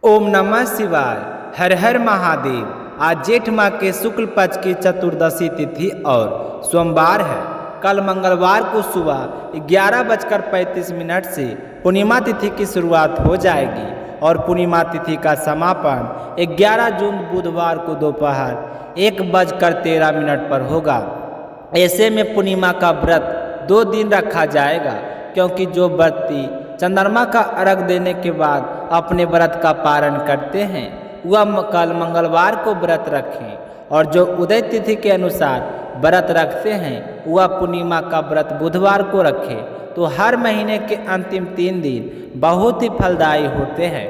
ओम नमः शिवाय। हर हर महादेव। आज जेठ माह के शुक्ल पक्ष की चतुर्दशी तिथि और सोमवार है। कल मंगलवार को सुबह 11:35 से पूर्णिमा तिथि की शुरुआत हो जाएगी और पूर्णिमा तिथि का समापन 11 जून बुधवार को दोपहर 1:13 पर होगा। ऐसे में पूर्णिमा का व्रत 2 दिन रखा जाएगा, क्योंकि जो व्रती चंद्रमा का अर्घ देने के बाद अपने व्रत का पारण करते हैं वह कल मंगलवार को व्रत रखें, और जो उदय तिथि के अनुसार व्रत रखते हैं वह पूर्णिमा का व्रत बुधवार को रखें। तो हर महीने के अंतिम 3 दिन बहुत ही फलदायी होते हैं।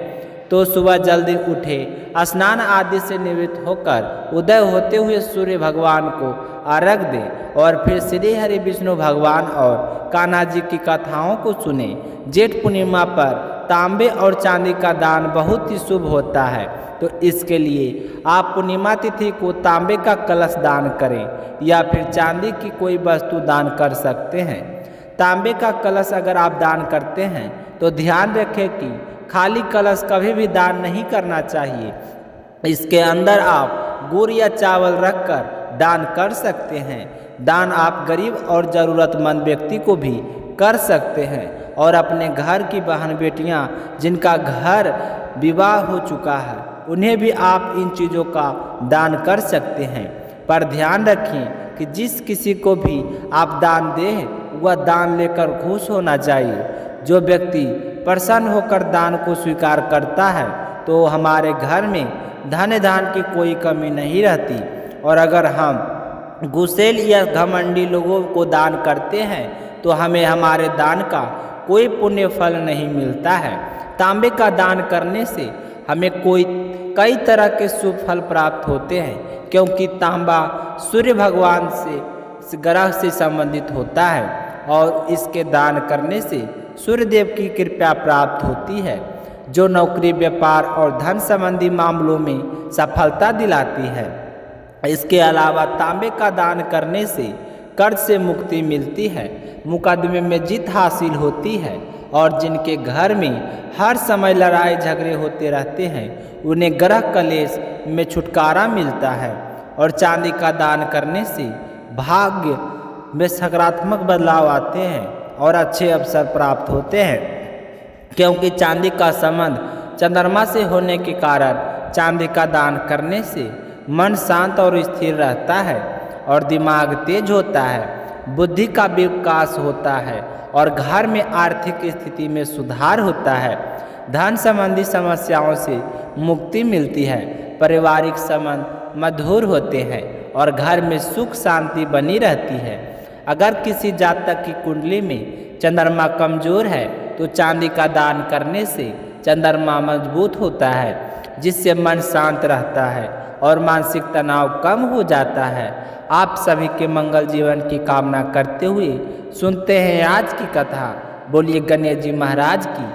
तो सुबह जल्दी उठे, स्नान आदि से निवृत्त होकर उदय होते हुए सूर्य भगवान को अर्घ दें और फिर श्री हरि विष्णु भगवान और कान्हा जी की कथाओं को सुने। जेठ पूर्णिमा पर तांबे और चांदी का दान बहुत ही शुभ होता है, तो इसके लिए आप पूर्णिमा तिथि को तांबे का कलश दान करें या फिर चांदी की कोई वस्तु दान कर सकते हैं। तांबे का कलश अगर आप दान करते हैं तो ध्यान रखें कि खाली कलश कभी भी दान नहीं करना चाहिए। इसके अंदर आप गुड़ या चावल रखकर दान कर सकते हैं। दान आप गरीब और ज़रूरतमंद व्यक्ति को भी कर सकते हैं, और अपने घर की बहन बेटियां जिनका घर विवाह हो चुका है उन्हें भी आप इन चीज़ों का दान कर सकते हैं। पर ध्यान रखें कि जिस किसी को भी आप दान दें वह दान लेकर खुश होना चाहिए। जो व्यक्ति प्रसन्न होकर दान को स्वीकार करता है तो हमारे घर में धन धान की कोई कमी नहीं रहती। और अगर हम गुस्सेल या घमंडी लोगों को दान करते हैं तो हमें हमारे दान का कोई पुण्य फल नहीं मिलता है। तांबे का दान करने से हमें कई तरह के शुभ फल प्राप्त होते हैं, क्योंकि तांबा सूर्य भगवान से ग्रह से संबंधित होता है और इसके दान करने से सूर्यदेव की कृपा प्राप्त होती है, जो नौकरी, व्यापार और धन संबंधी मामलों में सफलता दिलाती है। इसके अलावा तांबे का दान करने से कर्ज से मुक्ति मिलती है, मुकदमे में जीत हासिल होती है, और जिनके घर में हर समय लड़ाई झगड़े होते रहते हैं उन्हें ग्रह कलेश में छुटकारा मिलता है। और चांदी का दान करने से भाग्य में सकारात्मक बदलाव आते हैं और अच्छे अवसर प्राप्त होते हैं, क्योंकि चांदी का संबंध चंद्रमा से होने के कारण चांदी का दान करने से मन शांत और स्थिर रहता है और दिमाग तेज होता है, बुद्धि का विकास होता है और घर में आर्थिक स्थिति में सुधार होता है। धन संबंधी समस्याओं से मुक्ति मिलती है, पारिवारिक संबंध मधुर होते हैं और घर में सुख शांति बनी रहती है। अगर किसी जातक की कुंडली में चंद्रमा कमजोर है तो चांदी का दान करने से चंद्रमा मजबूत होता है, जिससे मन शांत रहता है और मानसिक तनाव कम हो जाता है। आप सभी के मंगल जीवन की कामना करते हुए सुनते हैं आज की कथा। बोलिए गणेश जी महाराज की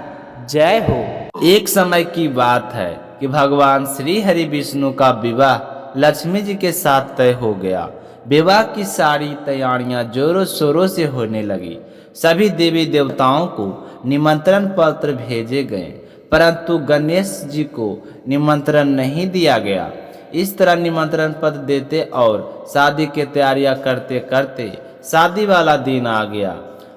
जय हो। एक समय की बात है कि भगवान श्री हरि विष्णु का विवाह लक्ष्मी जी के साथ तय हो गया। विवाह की सारी तैयारियां जोरों शोरों से होने लगी। सभी देवी देवताओं को निमंत्रण पत्र भेजे गए, परंतु गणेश जी को निमंत्रण नहीं दिया गया। इस तरह निमंत्रण पत्र देते और शादी की तैयारियां करते करते शादी वाला दिन आ गया।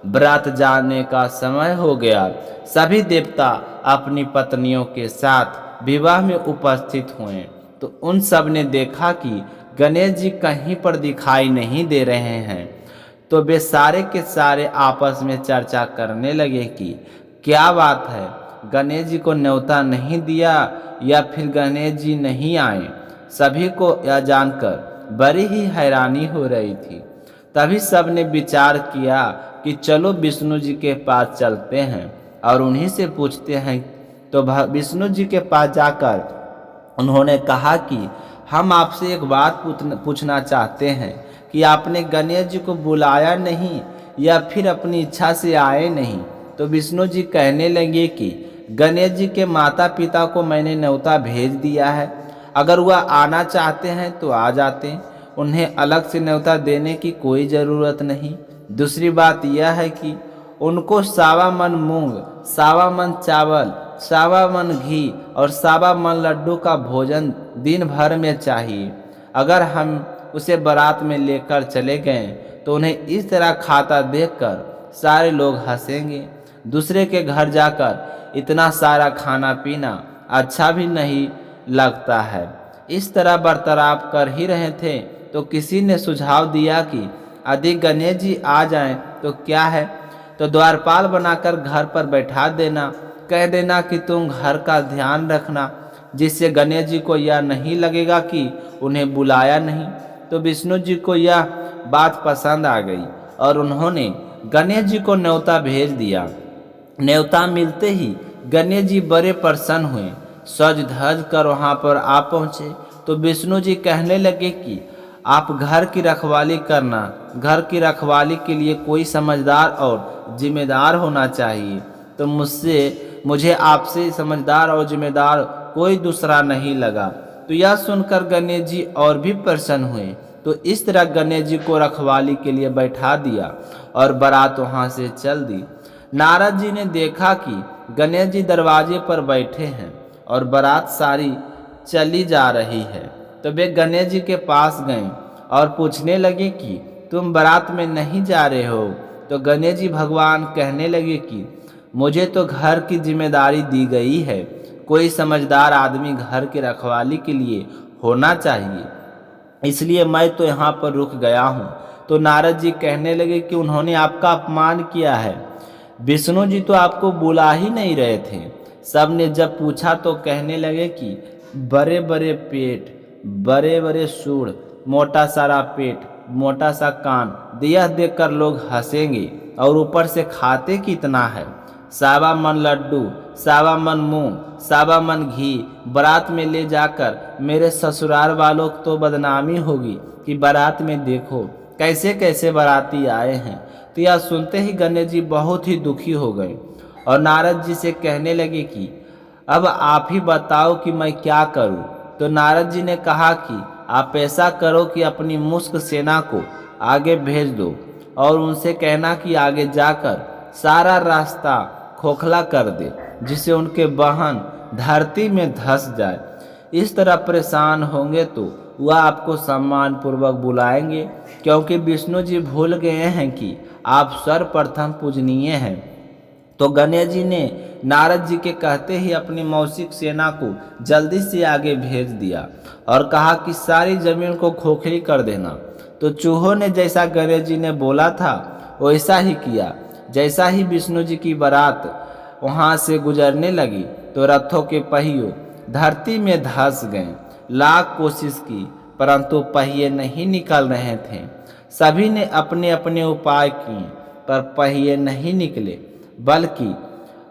बारात जाने का समय हो गया। सभी देवता अपनी पत्नियों के साथ विवाह में उपस्थित हुए तो उन सब ने देखा कि गणेश जी कहीं पर दिखाई नहीं दे रहे हैं। तो वे सारे के सारे आपस में चर्चा करने लगे कि क्या बात है, गणेश जी को न्योता नहीं दिया या फिर गणेश जी नहीं आए। सभी को यह जानकर बड़ी ही हैरानी हो रही थी। तभी सब ने विचार किया कि चलो विष्णु जी के पास चलते हैं और उन्हीं से पूछते हैं। तो विष्णु जी के पास जाकर उन्होंने कहा कि हम आपसे एक बात पूछना चाहते हैं कि आपने गणेश जी को बुलाया नहीं या फिर अपनी इच्छा से आए नहीं। तो विष्णु जी कहने लगे कि गणेश जी के माता पिता को मैंने न्योता भेज दिया है, अगर वह आना चाहते हैं तो आ जाते, उन्हें अलग से न्योता देने की कोई ज़रूरत नहीं। दूसरी बात यह है कि उनको 1.25 मन मूंग, 1.25 मन चावल, सावा मन घी और सावा मन लड्डू का भोजन दिन भर में चाहिए। अगर हम उसे बारात में लेकर चले गए तो उन्हें इस तरह खाता देखकर सारे लोग हंसेंगे। दूसरे के घर जाकर इतना सारा खाना पीना अच्छा भी नहीं लगता है। इस तरह बर्ताव कर ही रहे थे तो किसी ने सुझाव दिया कि यदि गणेश जी आ जाएं तो क्या है, तो द्वारपाल बनाकर घर पर बैठा देना, कह देना कि तुम घर का ध्यान रखना, जिससे गणेश जी को यह नहीं लगेगा कि उन्हें बुलाया नहीं। तो विष्णु जी को यह बात पसंद आ गई और उन्होंने गणेश जी को न्योता भेज दिया। न्योता मिलते ही गणेश जी बड़े प्रसन्न हुए, सज धज कर वहाँ पर आ पहुँचे। तो विष्णु जी कहने लगे कि आप घर की रखवाली करना, घर की रखवाली के लिए कोई समझदार और जिम्मेदार होना चाहिए। तो मुझे आपसे समझदार और जिम्मेदार कोई दूसरा नहीं लगा। तो यह सुनकर गणेश जी और भी प्रसन्न हुए। तो इस तरह गणेश जी को रखवाली के लिए बैठा दिया और बारात वहाँ से चल दी। नारद जी ने देखा कि गणेश जी दरवाजे पर बैठे हैं और बारात सारी चली जा रही है। तो वे गणेश जी के पास गए और पूछने लगे कि तुम बारात में नहीं जा रहे हो। तो गणेश जी भगवान कहने लगे कि मुझे तो घर की जिम्मेदारी दी गई है, कोई समझदार आदमी घर की रखवाली के लिए होना चाहिए, इसलिए मैं तो यहाँ पर रुक गया हूँ। तो नारद जी कहने लगे कि उन्होंने आपका अपमान किया है, विष्णु जी तो आपको बुला ही नहीं रहे थे। सब ने जब पूछा तो कहने लगे कि बड़े बड़े पेट, बड़े बड़े सूढ़, मोटा सारा पेट, मोटा सा कान, यह देखकर लोग हंसेंगे और ऊपर से खाते कितना है। सावा मन लड्डू, सावा मन मूंग, सावा मन घी बारात में ले जाकर मेरे ससुराल वालों को तो बदनामी होगी कि बारात में देखो कैसे कैसे बाराती आए हैं। तो यह सुनते ही गणेश जी बहुत ही दुखी हो गए और नारद जी से कहने लगे कि अब आप ही बताओ कि मैं क्या करूं। तो नारद जी ने कहा कि आप ऐसा करो कि अपनी मुश्क सेना को आगे भेज दो और उनसे कहना कि आगे जाकर सारा रास्ता खोखला कर दे, जिससे उनके वाहन धरती में धंस जाए। इस तरह परेशान होंगे तो वह आपको सम्मान पूर्वक बुलाएंगे, क्योंकि विष्णु जी भूल गए हैं कि आप सर्वप्रथम पूजनीय हैं। तो गणेश जी ने नारद जी के कहते ही अपनी मौसिक सेना को जल्दी से आगे भेज दिया और कहा कि सारी जमीन को खोखली कर देना। तो चूहों ने जैसा गणेश जी ने बोला था वैसा ही किया। जैसा ही विष्णु जी की बारात वहाँ से गुजरने लगी तो रथों के पहियों धरती में धंस गए। लाख कोशिश की परंतु पहिए नहीं निकल रहे थे। सभी ने अपने अपने उपाय किए पर पहिए नहीं निकले, बल्कि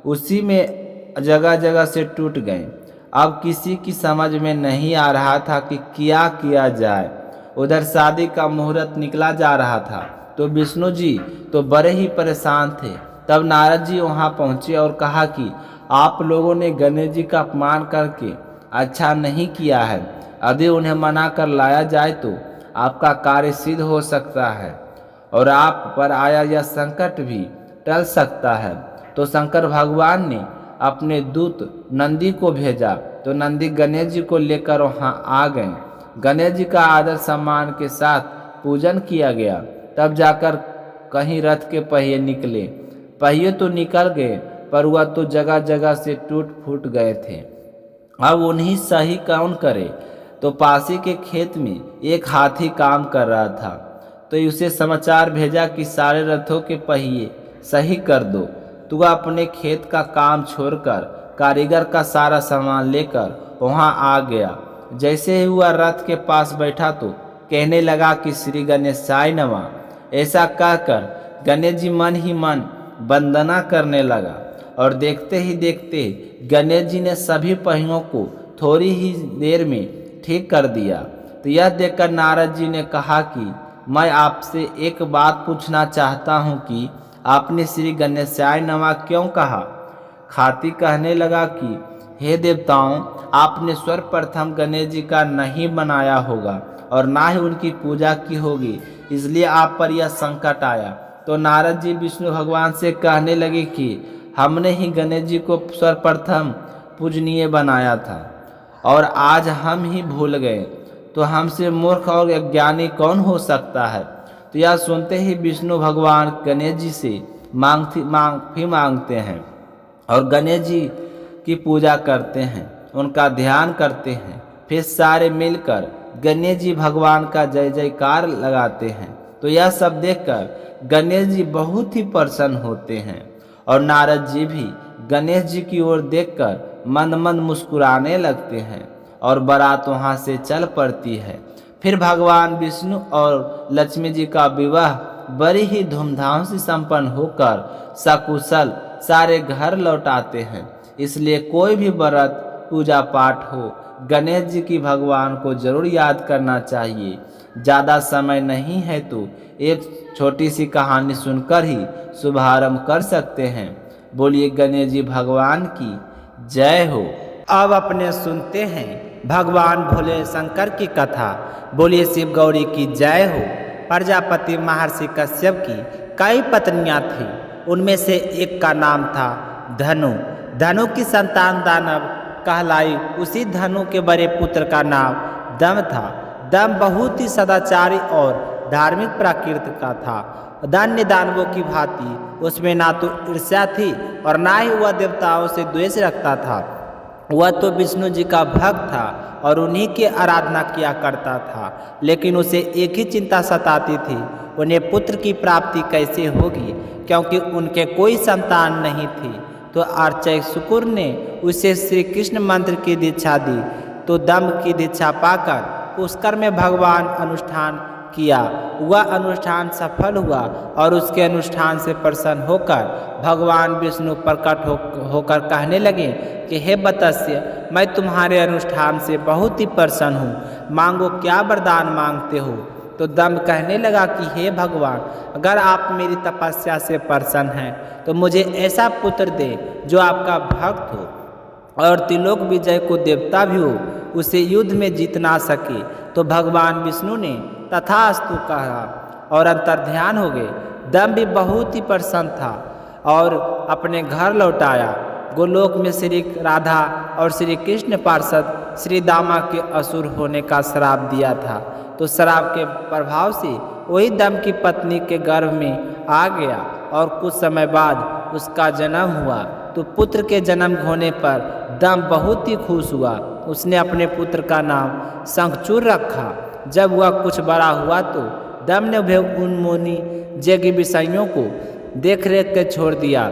उसी में जगह जगह से टूट गए। अब किसी की समझ में नहीं आ रहा था कि क्या किया जाए। उधर शादी का मुहूर्त निकला जा रहा था तो विष्णु जी तो बड़े ही परेशान थे। तब नारद जी वहाँ पहुँचे और कहा कि आप लोगों ने गणेश जी का अपमान करके अच्छा नहीं किया है। यदि उन्हें मना कर लाया जाए तो आपका कार्य सिद्ध हो सकता है और आप पर आया यह संकट भी टल सकता है। तो शंकर भगवान ने अपने दूत नंदी को भेजा तो नंदी गणेश जी को लेकर वहाँ आ गए। गणेश जी का आदर सम्मान के साथ पूजन किया गया। तब जाकर कहीं रथ के पहिए निकले। पहिए तो निकल गए पर वह तो जगह जगह से टूट फूट गए थे। अब उन्हीं सही कौन करे। तो पासी के खेत में एक हाथी काम कर रहा था तो उसे समाचार भेजा कि सारे रथों के पहिए सही कर दो। तो वह अपने खेत का काम छोड़कर कारीगर का सारा सामान लेकर वहाँ आ गया। जैसे ही वह रथ के पास बैठा तो कहने लगा कि श्री गणेशाय नमः। ऐसा कहकर गणेश जी मन ही मन वंदना करने लगा और देखते ही देखते गणेश जी ने सभी पहियों को थोड़ी ही देर में ठीक कर दिया। तो यह देखकर नारद जी ने कहा कि मैं आपसे एक बात पूछना चाहता हूँ कि आपने श्री गणेशाय नमः क्यों कहा। हाथी कहने लगा कि हे देवताओं, आपने सर्वप्रथम गणेश जी का नहीं बनाया होगा और ना ही उनकी पूजा की होगी, इसलिए आप पर यह संकट आया। तो नारद जी विष्णु भगवान से कहने लगे कि हमने ही गणेश जी को सर्वप्रथम पूजनीय बनाया था और आज हम ही भूल गए तो हमसे मूर्ख और अज्ञानी कौन हो सकता है। तो यह सुनते ही विष्णु भगवान गणेश जी से माफी मांगते हैं और गणेश जी की पूजा करते हैं, उनका ध्यान करते हैं। फिर सारे मिलकर गणेश जी भगवान का जय जयकार लगाते हैं। तो यह सब देखकर गणेश जी बहुत ही प्रसन्न होते हैं और नारद जी भी गणेश जी की ओर देखकर मंद मंद मुस्कुराने लगते हैं और बारात वहाँ से चल पड़ती है। फिर भगवान विष्णु और लक्ष्मी जी का विवाह बड़ी ही धूमधाम से संपन्न होकर सकुशल सारे घर लौट आते हैं। इसलिए कोई भी व्रत पूजा पाठ हो, गणेश जी की भगवान को जरूर याद करना चाहिए। ज़्यादा समय नहीं है तो एक छोटी सी कहानी सुनकर ही शुभारंभ कर सकते हैं। बोलिए गणेश जी भगवान की जय हो। अब अपने सुनते हैं भगवान भोले शंकर की कथा। बोलिए शिव गौरी की जय हो। प्रजापति महर्षि कश्यप की कई पत्नियां थीं। उनमें से एक का नाम था धनु। धनु की संतान दानव कहलाई। उसी धनु के बड़े पुत्र का नाम दम था। दम बहुत ही सदाचारी और धार्मिक प्रकृति का था। अन्य दानवों की भांति उसमें ना तो ईर्ष्या थी और ना ही वह देवताओं से द्वेष रखता था। वह तो विष्णु जी का भक्त था और उन्हीं की आराधना किया करता था। लेकिन उसे एक ही चिंता सताती थी, उन्हें पुत्र की प्राप्ति कैसे होगी, क्योंकि उनके कोई संतान नहीं थी। तो अर्चक शुक्र ने उसे श्री कृष्ण मंत्र की दीक्षा दी। तो दम की दीक्षा पाकर पुष्कर में भगवान अनुष्ठान किया। वह अनुष्ठान सफल हुआ और उसके अनुष्ठान से प्रसन्न होकर भगवान विष्णु प्रकट होकर कहने लगे कि हे वत्स्य, मैं तुम्हारे अनुष्ठान से बहुत ही प्रसन्न हूँ, मांगो क्या वरदान मांगते हो। तो दम कहने लगा कि हे भगवान, अगर आप मेरी तपस्या से प्रसन्न हैं तो मुझे ऐसा पुत्र दे जो आपका भक्त हो और त्रिलोक विजय को देवता भी हो, उसे युद्ध में जीत ना सके। तो भगवान विष्णु ने तथास्तु कहा और अंतर्ध्यान हो गए। दम भी बहुत ही प्रसन्न था और अपने घर लौट आया। गोलोक में श्री राधा और श्री कृष्ण पार्षद श्री दामा के असुर होने का श्राप दिया था। तो श्राप के प्रभाव से वही दम की पत्नी के गर्भ में आ गया और कुछ समय बाद उसका जन्म हुआ। तो पुत्र के जन्म होने पर दम बहुत ही खुश हुआ। उसने अपने पुत्र का नाम शंखचूड़ रखा। जब वह कुछ बड़ा हुआ तो दम ने उन मुनि जैसे विषयों को देख रेख के छोड़ दिया।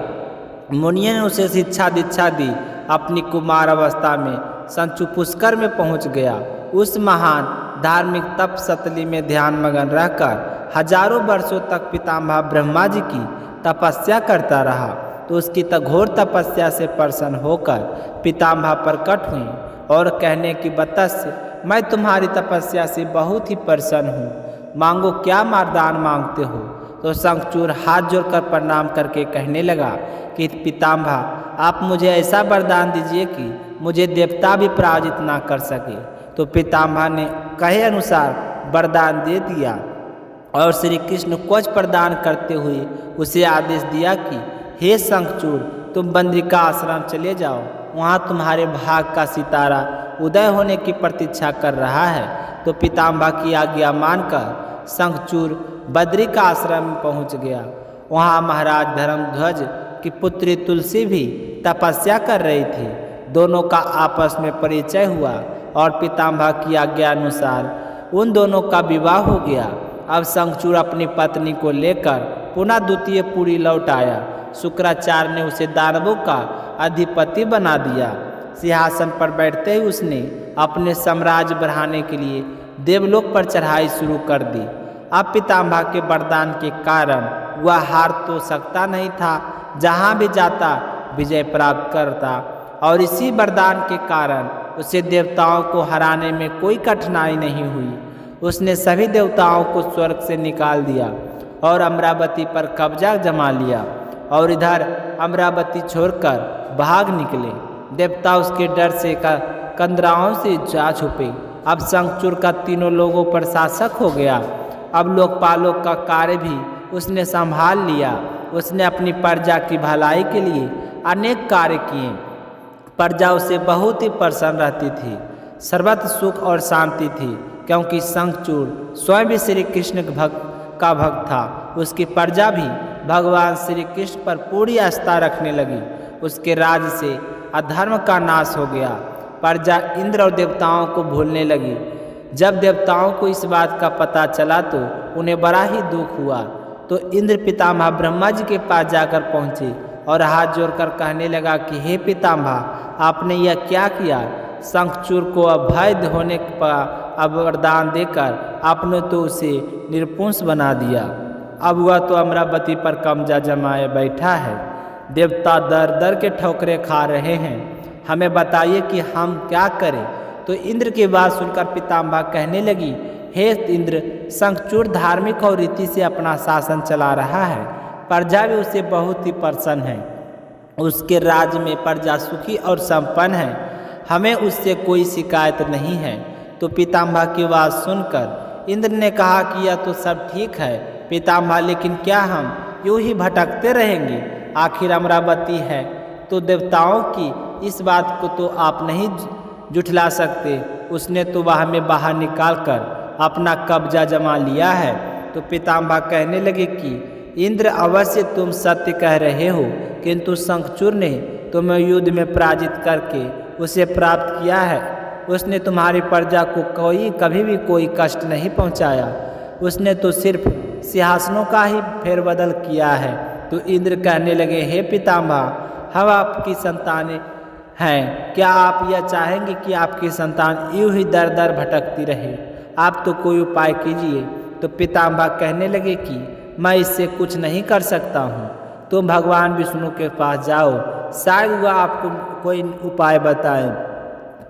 मुनियों ने उसे शिक्षा दीक्षा दी। अपनी कुमार अवस्था में संचु पुष्कर में पहुंच गया। उस महान धार्मिक तप सतली में ध्यान मगन रहकर हजारों वर्षों तक पितामह ब्रह्मा जी की तपस्या करता रहा। तो उसकी घोर तपस्या से प्रसन्न होकर पितामह प्रकट हुए और कहने की वत्स्य, मैं तुम्हारी तपस्या से बहुत ही प्रसन्न हूँ, मांगो क्या वरदान मांगते हो। तो शंखचूड़ हाथ जोड़कर प्रणाम करके कहने लगा कि पितामह, आप मुझे ऐसा वरदान दीजिए कि मुझे देवता भी पराजित ना कर सके। तो पितामह ने कहे अनुसार वरदान दे दिया और श्री कृष्ण कुछ प्रदान करते हुए उसे आदेश दिया कि हे शंखचूड़, तुम बद्रिका आश्रम चले जाओ, वहाँ तुम्हारे भाग का सितारा उदय होने की प्रतीक्षा कर रहा है। तो पितामह की आज्ञा मानकर शंखचूड़ बद्रिका आश्रम में पहुँच गया। वहाँ महाराज धर्मध्वज की पुत्री तुलसी भी तपस्या कर रही थी। दोनों का आपस में परिचय हुआ और पितामह की आज्ञा अनुसार उन दोनों का विवाह हो गया। अब शंखचूड़ अपनी पत्नी को लेकर पुनः द्वितीय पुरी लौट आया। शुक्राचार्य ने उसे दानवों का अधिपति बना दिया। सिंहासन पर बैठते ही उसने अपने साम्राज्य बढ़ाने के लिए देवलोक पर चढ़ाई शुरू कर दी। अब पितामह के वरदान के कारण वह हार तो सकता नहीं था, जहाँ भी जाता विजय प्राप्त करता और इसी वरदान के कारण उसे देवताओं को हराने में कोई कठिनाई नहीं हुई। उसने सभी देवताओं को स्वर्ग से निकाल दिया और अमरावती पर कब्जा जमा लिया और इधर अमरावती छोड़कर भाग निकले। देवता उसके डर से कंदराओं से जा छुपे। अब शंखचूड़ का तीनों लोगों पर शासक हो गया। अब लोकपालों का कार्य भी उसने संभाल लिया। उसने अपनी प्रजा की भलाई के लिए अनेक कार्य किए। प्रजा उससे बहुत ही प्रसन्न रहती थी। सर्वत्र सुख और शांति थी, क्योंकि शंखचूड़ स्वयं भी श्री कृष्ण का भक्त था। उसकी प्रजा भी भगवान श्री कृष्ण पर पूरी आस्था रखने लगी। उसके राज्य से अधर्म का नाश हो गया। प्रजा इंद्र और देवताओं को भूलने लगी। जब देवताओं को इस बात का पता चला तो उन्हें बड़ा ही दुख हुआ। तो इंद्र पितामह ब्रह्मा जी के पास जाकर पहुँचे और हाथ जोड़कर कहने लगा कि हे पितामह, आपने यह क्या किया? शंखचूड़ को अभय होने का वरदान देकर आपने तो उसे निरपुंस बना दिया। अब वह तो अमरावती पर कब्जा जमाए बैठा है। देवता दर दर के ठोकरे खा रहे हैं। हमें बताइए कि हम क्या करें? तो इंद्र की बात सुनकर पितामह कहने लगी, हे इंद्र, शंखचूड़ धार्मिक और रीति से अपना शासन चला रहा है। प्रजा भी उससे बहुत ही प्रसन्न है। उसके राज्य में प्रजा सुखी और संपन्न है। हमें उससे कोई शिकायत नहीं है। तो पितामह की बात सुनकर इंद्र ने कहा कि यह तो सब ठीक है पितामह, लेकिन क्या हम यूं ही भटकते रहेंगे? आखिर अमरावती है तो देवताओं की इस बात को तो आप नहीं जुठला सकते। उसने तो वह हमें बाहर निकालकर अपना कब्जा जमा लिया है। तो पितामह कहने लगे कि इंद्र, अवश्य तुम सत्य कह रहे हो, किंतु शंखचूड़ ने तुम्हें युद्ध में पराजित करके उसे प्राप्त किया है। उसने तुम्हारी प्रजा को कभी भी कोई कष्ट नहीं पहुंचाया। उसने तो सिर्फ सिंहासनों का ही फेरबदल किया है। तो इंद्र कहने लगे, हे पितामह, हम आपकी संतानें हैं। क्या आप यह चाहेंगे कि आपकी संतान यूं ही दर दर भटकती रहे? आप तो कोई उपाय कीजिए। तो पितामह कहने लगे कि मैं इससे कुछ नहीं कर सकता हूँ। तुम भगवान विष्णु के पास जाओ, शायद वह आपको कोई उपाय बताएं।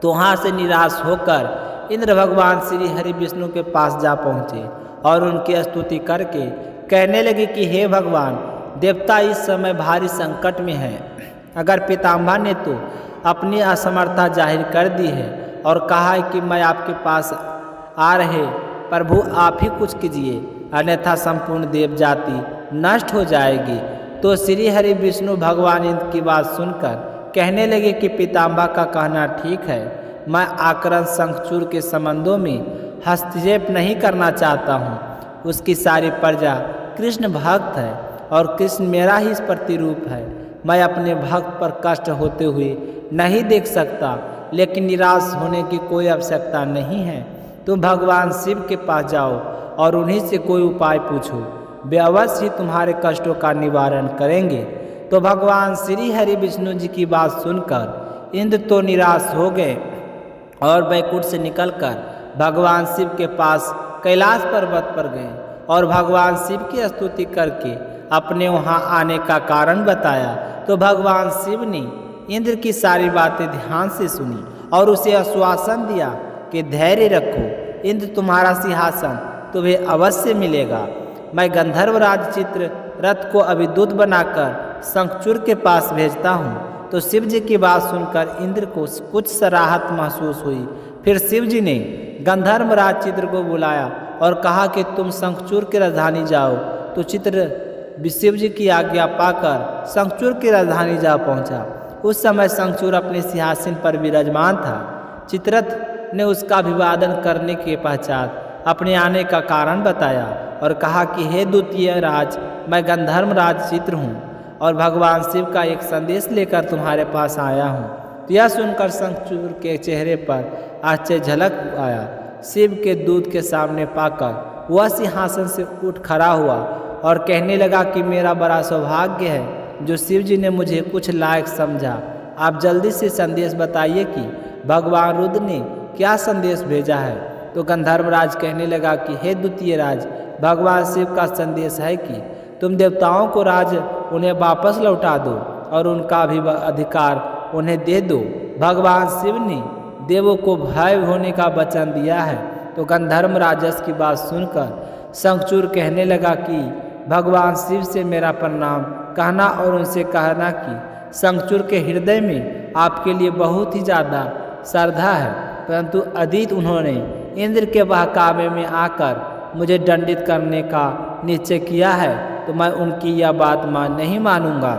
तो वहाँ से निराश होकर इंद्र भगवान श्री हरि विष्णु के पास जा पहुँचे और उनकी स्तुति करके कहने लगे कि हे भगवान, देवता इस समय भारी संकट में है। अगर पितामह ने तो अपनी असमर्थता जाहिर कर दी है और कहा है कि मैं आपके पास आ रहे, प्रभु आप ही कुछ कीजिए, अन्यथा संपूर्ण देव जाति नष्ट हो जाएगी। तो श्री हरि विष्णु भगवान इंद्र की बात सुनकर कहने लगे कि पितामह का कहना ठीक है। मैं आकरण शंखचूड़ के संबंधों में हस्तक्षेप नहीं करना चाहता हूँ। उसकी सारी प्रजा कृष्ण भक्त है और कृष्ण मेरा ही प्रतिरूप है। मैं अपने भक्त पर कष्ट होते हुए नहीं देख सकता, लेकिन निराश होने की कोई आवश्यकता नहीं है। तुम भगवान शिव के पास जाओ और उन्हीं से कोई उपाय पूछो, वे अवश्य ही तुम्हारे कष्टों का निवारण करेंगे। तो भगवान श्री हरि विष्णु जी की बात सुनकर इंद्र तो निराश हो गए और वैकुंठ से निकलकर भगवान शिव के पास कैलाश पर्वत पर गए और भगवान शिव की स्तुति करके अपने वहाँ आने का कारण बताया। तो भगवान शिव ने इंद्र की सारी बातें ध्यान से सुनी और उसे आश्वासन दिया कि धैर्य रखो, इंद्र तुम्हारा सिंहासन तुम्हें अवश्य मिलेगा। मैं गंधर्वराज चित्र रथ को अभी दूत बनाकर शंखचूड़ के पास भेजता हूँ। तो शिव जी की बात सुनकर इंद्र को कुछ राहत महसूस हुई। फिर शिव जी ने गंधर्वराज चित्र को बुलाया और कहा कि तुम शंखचूड़ की राजधानी जाओ। तो चित्र शिव जी की आज्ञा पाकर शंखचूड़ की राजधानी जा पहुँचा। उस समय शंखचूड़ अपने सिंहासन पर विराजमान था। चित्ररथ ने उसका अभिवादन करने के पश्चात अपने आने का कारण बताया और कहा कि हे द्वितीय राज, मैं गंधर्वराज चित्र हूँ और भगवान शिव का एक संदेश लेकर तुम्हारे पास आया हूँ। तो यह सुनकर शंखचूड़ के चेहरे पर आश्चर्य झलक आया। शिव के दूत के सामने पाकर वह सिंहासन से उठ खड़ा हुआ और कहने लगा कि मेरा बड़ा सौभाग्य है जो शिव जी ने मुझे कुछ लायक समझा। आप जल्दी से संदेश बताइए कि भगवान रुद्र ने क्या संदेश भेजा है। तो गंधर्वराज कहने लगा कि हे द्वितीय राज, भगवान शिव का संदेश है कि तुम देवताओं को राज उन्हें वापस लौटा दो और उनका भी अधिकार उन्हें दे दो। भगवान शिव ने देवों को भय होने का वचन दिया है। तो गंधर्वराज की बात सुनकर शंखचूड़ कहने लगा कि भगवान शिव से मेरा प्रणाम कहना और उनसे कहना कि शंखचूड़ के हृदय में आपके लिए बहुत ही ज़्यादा श्रद्धा है, परंतु अतीत उन्होंने इंद्र के बहकावे में आकर मुझे दंडित करने का निश्चय किया है, तो मैं उनकी यह बात नहीं मानूंगा।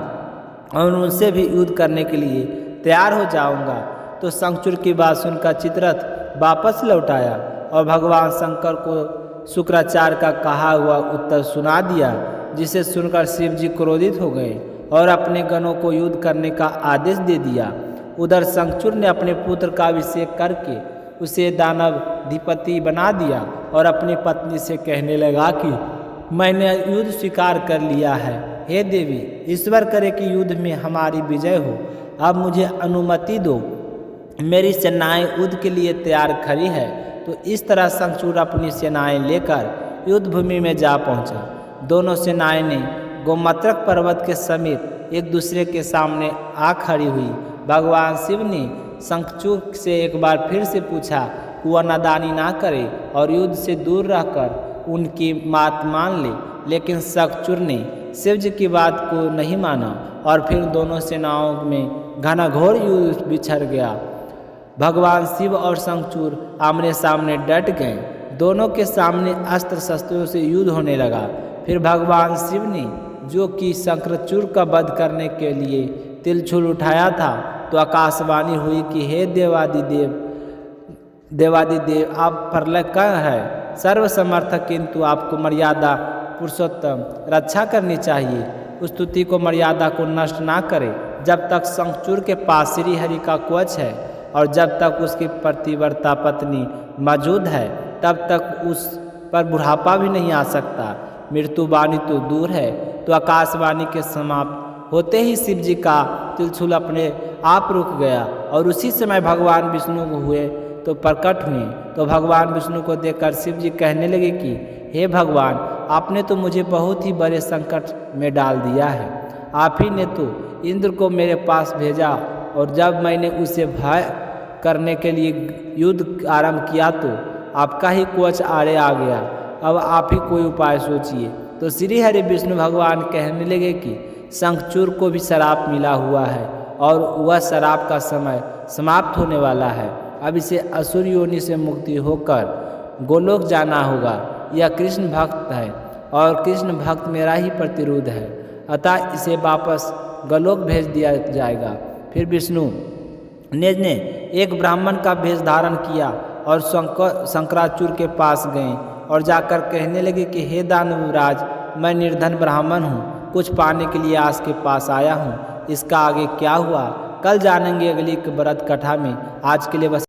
और उनसे भी युद्ध करने के लिए तैयार हो जाऊंगा। तो शंखचूड़ की बात सुनकर चित्ररथ वापस लौट आया और भगवान शंकर को शुक्राचार्य का कहा हुआ उत्तर सुना दिया, जिसे सुनकर शिव जी क्रोधित हो गए और अपने गणों को युद्ध करने का आदेश दे दिया। उधर शंखचूड़ ने अपने पुत्र का अभिषेक करके उसे दानवाधिपति बना दिया और अपनी पत्नी से कहने लगा कि मैंने युद्ध स्वीकार कर लिया है। हे देवी, ईश्वर करे कि युद्ध में हमारी विजय हो। अब मुझे अनुमति दो, मेरी सेनाएं युद्ध के लिए तैयार खड़ी है। तो इस तरह शंखचूड़ अपनी सेनाएं लेकर युद्ध भूमि में जा पहुंचा। दोनों सेनाएं ने गोमत्रक पर्वत के समीप एक दूसरे के सामने आ खड़ी हुई। भगवान शिव ने शंखचूड़ से एक बार फिर से पूछा कि वह नादानी ना करे और युद्ध से दूर रहकर उनकी बात मान ले, लेकिन शंखचूड़ ने शिव जी की बात को नहीं माना और फिर दोनों सेनाओं में घनघोर युद्ध बिछड़ गया। भगवान शिव और शंखचूड़ आमने सामने डट गए। दोनों के सामने अस्त्र शस्त्रों से युद्ध होने लगा। फिर भगवान शिव ने जो कि शंखचूड़ का वध करने के लिए त्रिशूल उठाया था, तो आकाशवाणी हुई कि हे देवादिदेव आप प्रलयकर है, सर्वसमर्थक, किंतु आपको मर्यादा पुरुषोत्तम रक्षा करनी चाहिए। उस स्तुति को मर्यादा को नष्ट ना करे। जब तक शंखचूड़ के पास श्री हरि का कवच है और जब तक उसकी पतिव्रता पत्नी मौजूद है, तब तक उस पर बुढ़ापा भी नहीं आ सकता। मृत्युवाणी तो दूर है। तो आकाशवाणी के समाप्त होते ही शिव जी का त्रिशूल अपने आप रुक गया और उसी समय भगवान विष्णु हुए तो प्रकट हुए। तो भगवान विष्णु को देखकर शिव जी कहने लगे कि हे भगवान, आपने तो मुझे बहुत ही बड़े संकट में डाल दिया है। आप ही ने तो इंद्र को मेरे पास भेजा और जब मैंने उसे भय करने के लिए युद्ध आरंभ किया तो आपका ही कवच आड़े आ गया। अब आप ही कोई उपाय सोचिए। तो श्री हरि विष्णु भगवान कहने लगे कि शंखचूड़ को भी श्राप मिला हुआ है और वह श्राप का समय समाप्त होने वाला है। अब इसे असुर योनि से मुक्ति होकर गोलोक जाना होगा। यह कृष्ण भक्त है और कृष्ण भक्त मेरा ही प्रतिरोध है, अतः इसे वापस गोलोक भेज दिया जाएगा। फिर विष्णु ने एक ब्राह्मण का वेश धारण किया और शंकराचार्य के पास गए और जाकर कहने लगे कि हे दानवराज, मैं निर्धन ब्राह्मण हूँ, कुछ पाने के लिए आज के पास आया हूँ। इसका आगे क्या हुआ कल जानेंगे अगली व्रत कथा में। आज के लिए बस